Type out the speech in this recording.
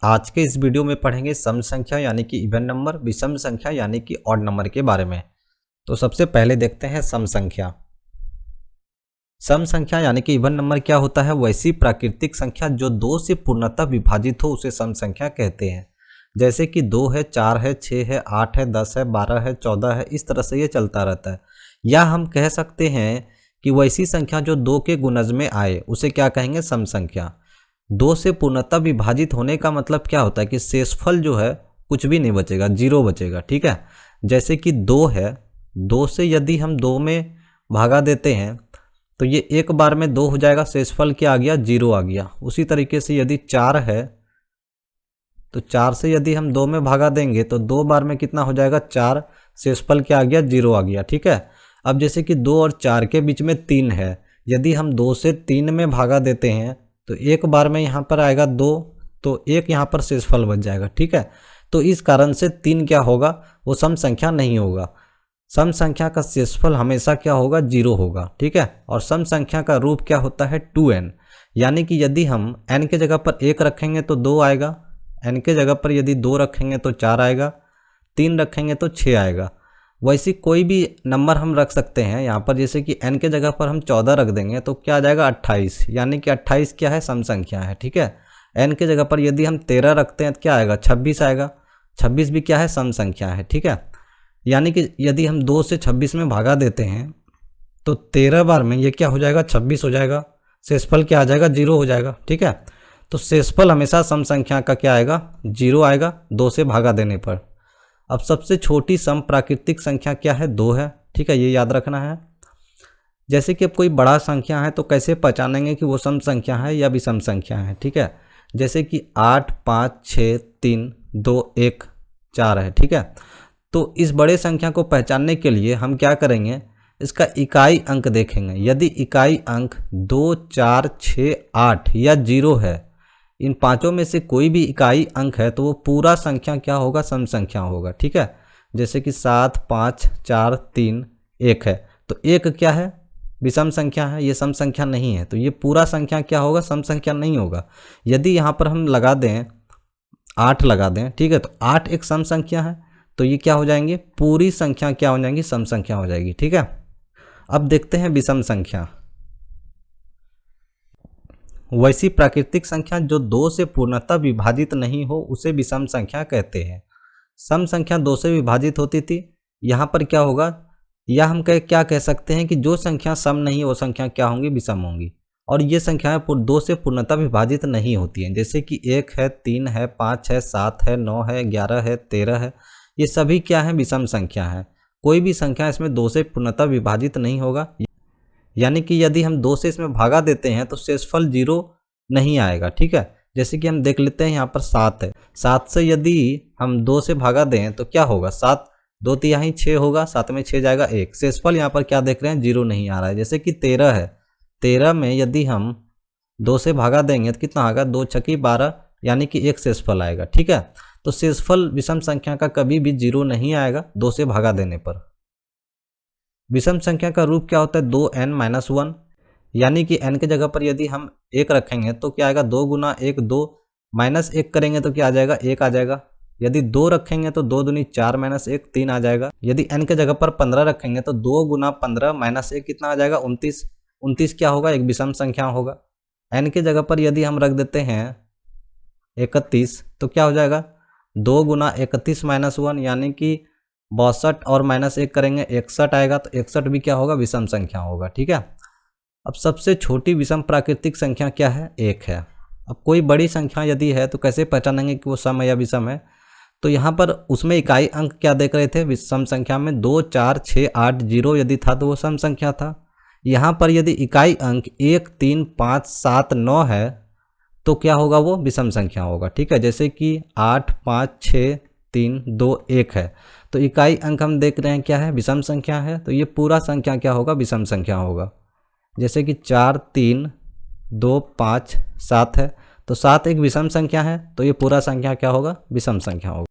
आज के इस वीडियो में पढ़ेंगे सम संख्या यानी कि इवन नंबर, विषम संख्या यानी कि ऑड नंबर के बारे में। तो सबसे पहले देखते हैं सम संख्या। सम संख्या यानी कि इवन नंबर क्या होता है? वैसी प्राकृतिक संख्या जो 2 से पूर्णतः विभाजित हो उसे सम संख्या कहते हैं। जैसे कि 2 है, 4 है, 6 है, 8 है, 10 है, 12 है, 14 है, इस तरह से ये चलता रहता है। या हम कह सकते हैं कि वैसी संख्या जो 2 के गुणज में आए उसे क्या कहेंगे? सम संख्या। 2 से पूर्णतः विभाजित होने का मतलब क्या होता है कि शेषफल जो है कुछ भी नहीं बचेगा, 0 बचेगा। ठीक है, जैसे कि 2 है, 2 से यदि हम 2 में भागा देते हैं तो ये एक बार में 2 हो जाएगा, शेषफल क्या आ गया? 0 आ गया। उसी तरीके से यदि 4 है तो 4 से यदि हम 2 में भागा देंगे तो 2 बार में कितना हो जाएगा? 4, शेषफल क्या आ गया? 0 आ गया। ठीक है, अब जैसे कि 2 और 4 के बीच में 3 है, यदि हम 2 से 3 में भागा देते हैं तो एक बार में यहाँ पर आएगा 2, तो एक यहाँ पर शेषफल बच जाएगा। ठीक है, तो इस कारण से 3 क्या होगा? वो सम संख्या नहीं होगा। सम संख्या का शेषफल हमेशा क्या होगा? 0 होगा। ठीक है, और सम संख्या का रूप क्या होता है? 2n, यानी कि यदि हम n के जगह पर 1 रखेंगे तो 2 आएगा, n के जगह पर यदि 2 रखेंगे तो 4 आएगा, 3 रखेंगे तो 6 आएगा। वैसे कोई भी नंबर हम रख सकते हैं यहाँ पर, जैसे कि n के जगह पर हम 14 रख देंगे तो क्या आ जाएगा? 28, यानी कि 28 क्या है? सम संख्या है। ठीक है, n के जगह पर यदि हम 13 रखते हैं तो क्या आएगा? 26 आएगा। 26 भी क्या है? सम संख्या है। ठीक है, यानी कि यदि हम 2 से 26 में भागा देते हैं तो 13 बार में ये क्या हो जाएगा? 26 हो जाएगा। शेषफल क्या आ जाएगा? 0 हो जाएगा। ठीक है, तो शेषफल हमेशा सम संख्या का क्या आएगा? 0 आएगा 2 से भागा देने पर। अब सबसे छोटी सम प्राकृतिक संख्या क्या है? 2 है। ठीक है, ये याद रखना है। जैसे कि अब कोई बड़ा संख्या है तो कैसे पहचानेंगे कि वो सम संख्या है या विषम संख्या है? ठीक है, जैसे कि 8, 5, 6, 3, 2, 1, 4 है। ठीक है, तो इस बड़े संख्या को पहचानने के लिए हम क्या करेंगे? इसका इकाई अंक देखेंगे। यदि इकाई अंक 2, 4, 6, 8 या 0 है, इन पांचों में से कोई भी इकाई अंक है तो वो पूरा संख्या क्या होगा? सम संख्या होगा। ठीक है, जैसे कि 7, 5, 4, 3, 1 है, तो 1 क्या है? विषम संख्या है, ये सम संख्या नहीं है, तो ये पूरा संख्या क्या होगा? सम संख्या नहीं होगा। यदि यहाँ पर हम लगा दें 8 लगा दें, ठीक है, तो 8 एक सम संख्या है, तो ये क्या हो जाएंगे? पूरी संख्या क्या हो जाएंगी? सम संख्या हो जाएगी। ठीक है, अब देखते हैं विषम संख्या। वैसी प्राकृतिक संख्या जो 2 से पूर्णतः विभाजित नहीं हो उसे विषम संख्या कहते हैं। सम संख्या 2 से विभाजित होती थी, यहाँ पर क्या होगा? या हम क्या कह सकते हैं कि जो संख्या सम नहीं वो संख्या क्या होंगी? विषम होंगी। और ये संख्याएं 2 से पूर्णतः विभाजित नहीं होती हैं, जैसे कि 1 है, 3 है, 5 है, 7 है, 9 है, 11 है, 13 है, ये सभी क्या है? विषम संख्या है। कोई भी संख्या इसमें 2 से पूर्णतः विभाजित नहीं होगा, यानी कि यदि हम 2 से इसमें भागा देते हैं तो शेषफल 0 नहीं आएगा। ठीक है, जैसे कि हम देख लेते हैं यहाँ पर 7 है, 7 से यदि हम 2 से भागा दें तो क्या होगा? 7 2 तिहाई 6 होगा, 7 में 6 जाएगा 1। शेषफल यहाँ पर क्या देख रहे हैं? 0 नहीं आ रहा है। जैसे कि 13 है, 13 में यदि हम 2 से भागा देंगे तो कितना आएगा? 2 छकी 12, यानी कि 1 शेषफल आएगा। ठीक है, तो शेषफल विषम संख्या का कभी भी 0 नहीं आएगा 2 से भागा देने पर। विषम संख्या का रूप क्या होता है? 2n-1, यानी कि n के जगह पर यदि हम 1 रखेंगे तो क्या आएगा? 2 गुना 1 2, माइनस 1 करेंगे तो क्या आ जाएगा? 1 आ जाएगा। यदि 2 रखेंगे तो 2 दूनी 4 माइनस 1 3 आ जाएगा। यदि n के जगह पर 15 रखेंगे तो 2 गुना 15 माइनस 1 कितना आ जाएगा? 29। 29 क्या होगा? एक विषम संख्या होगा। n के जगह पर यदि हम रख देते हैं 31 तो क्या हो जाएगा? 2 गुना 31 माइनस 1, यानी कि 62 और माइनस 1 करेंगे 61 आएगा, तो 61 भी क्या होगा? विषम संख्या होगा। ठीक है, अब सबसे छोटी विषम प्राकृतिक संख्या क्या है? 1 है। अब कोई बड़ी संख्या यदि है तो कैसे पहचानेंगे कि वो सम है या विषम है? तो यहाँ पर उसमें इकाई अंक क्या देख रहे थे? विषम संख्या में 2, 4, 6, 8, 0 यदि था तो वो सम संख्या था। यहाँ पर यदि इकाई अंक 1, 3, 5, 7, 9 है तो क्या होगा? वो विषम संख्या होगा। ठीक है, जैसे कि 8, 5, 6, 3, 2, 1 है, तो इकाई अंक हम देख रहे हैं क्या है? विषम संख्या है, तो ये पूरा संख्या क्या होगा? विषम संख्या होगा। जैसे कि 4, 3, 2, 5, 7 है, तो 7 एक विषम संख्या है, तो ये पूरा संख्या क्या होगा? विषम संख्या होगा।